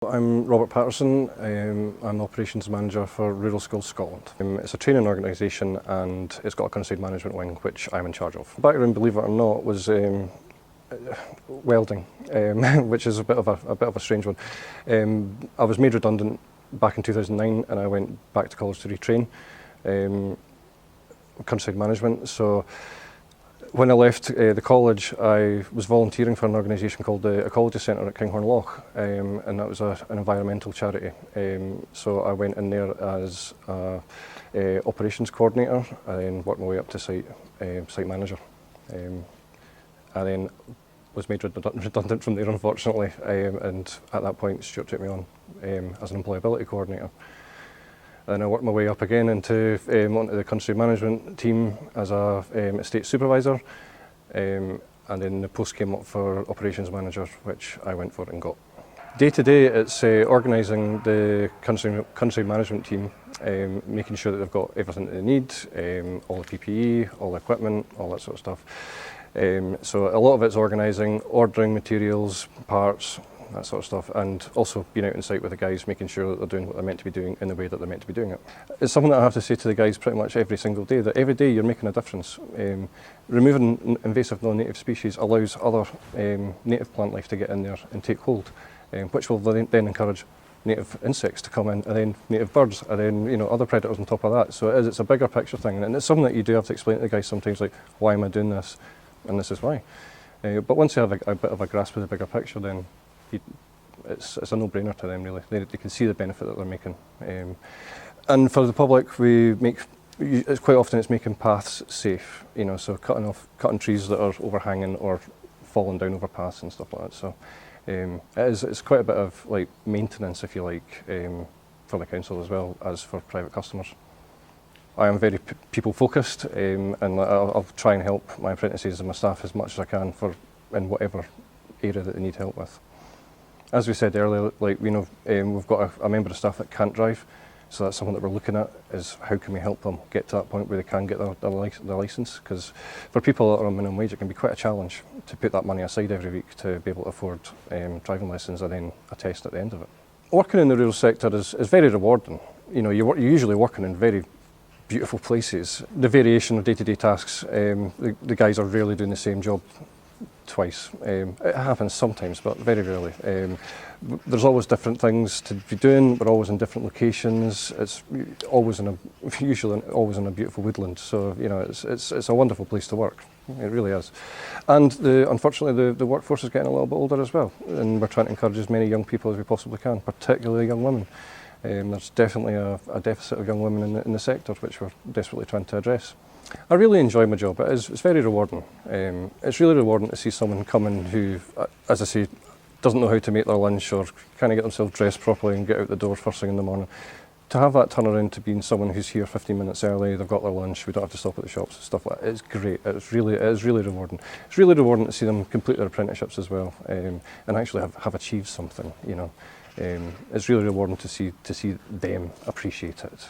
I'm Robert Paterson. I'm Operations Manager for Rural Schools Scotland. It's a training organisation and it's got a countryside management wing which I'm in charge of. Background, believe it or not, was welding, which is a bit of a strange one. I was made redundant back in 2009 and I went back to college to retrain countryside management. So when I left the college, I was volunteering for an organisation called the Ecology Centre at Kinghorn Loch, and that was an environmental charity. So I went in there as operations coordinator and then worked my way up to site manager. And then was made redundant from there, unfortunately, and at that point Stuart took me on as an employability coordinator. And I worked my way up again onto the country management team as a estate supervisor, and then the post came up for operations manager, which I went for and got. Day to day, it's organising the country management team, making sure that they've got everything that they need, all the PPE, all the equipment, all that sort of stuff. So a lot of it's organising, ordering materials, parts, that sort of stuff, and also being out on site with the guys, making sure that they're doing what they're meant to be doing in the way that they're meant to be doing it. It's something that I have to say to the guys pretty much every single day, that every day you're making a difference. Removing invasive non-native species allows other native plant life to get in there and take hold, which will then encourage native insects to come in, and then native birds, and then other predators on top of that. So it's a bigger picture thing, and it's something that you do have to explain to the guys sometimes, like, why am I doing this, and this is why. But once you have a bit of a grasp of the bigger picture, then it's a no-brainer to them, really. They can see the benefit that they're making. And for the public, it's quite often it's making paths safe, so cutting trees that are overhanging or falling down over paths and stuff like that. So it's quite a bit of maintenance, if you like, for the council as well as for private customers. I am very people-focused, and I'll try and help my apprentices and my staff as much as I can in whatever area that they need help with. As we said earlier, we've got a member of staff that can't drive, so that's something that we're looking at, is how can we help them get to that point where they can get their licence, because for people that are on minimum wage it can be quite a challenge to put that money aside every week to be able to afford driving lessons and then a test at the end of it. Working in the rural sector is very rewarding. You're usually working in very beautiful places. The variation of day-to-day tasks, the guys are rarely doing the same job twice. It happens sometimes, but very rarely. There's always different things to be doing. We're always in different locations. It's usually always in a beautiful woodland. So it's a wonderful place to work. It really is. And unfortunately, the workforce is getting a little bit older as well, and we're trying to encourage as many young people as we possibly can, particularly young women. There's definitely a deficit of young women in the sector, which we're desperately trying to address. I really enjoy my job. It's very rewarding. It's really rewarding to see someone come in who, as I say, doesn't know how to make their lunch or can't get themselves dressed properly and get out the door first thing in the morning. To have that turn around to being someone who's here 15 minutes early, they've got their lunch, we don't have to stop at the shops and stuff like that. It's great. It is really rewarding. It's really rewarding to see them complete their apprenticeships as well, and actually have achieved something. It's really rewarding to see them appreciate it.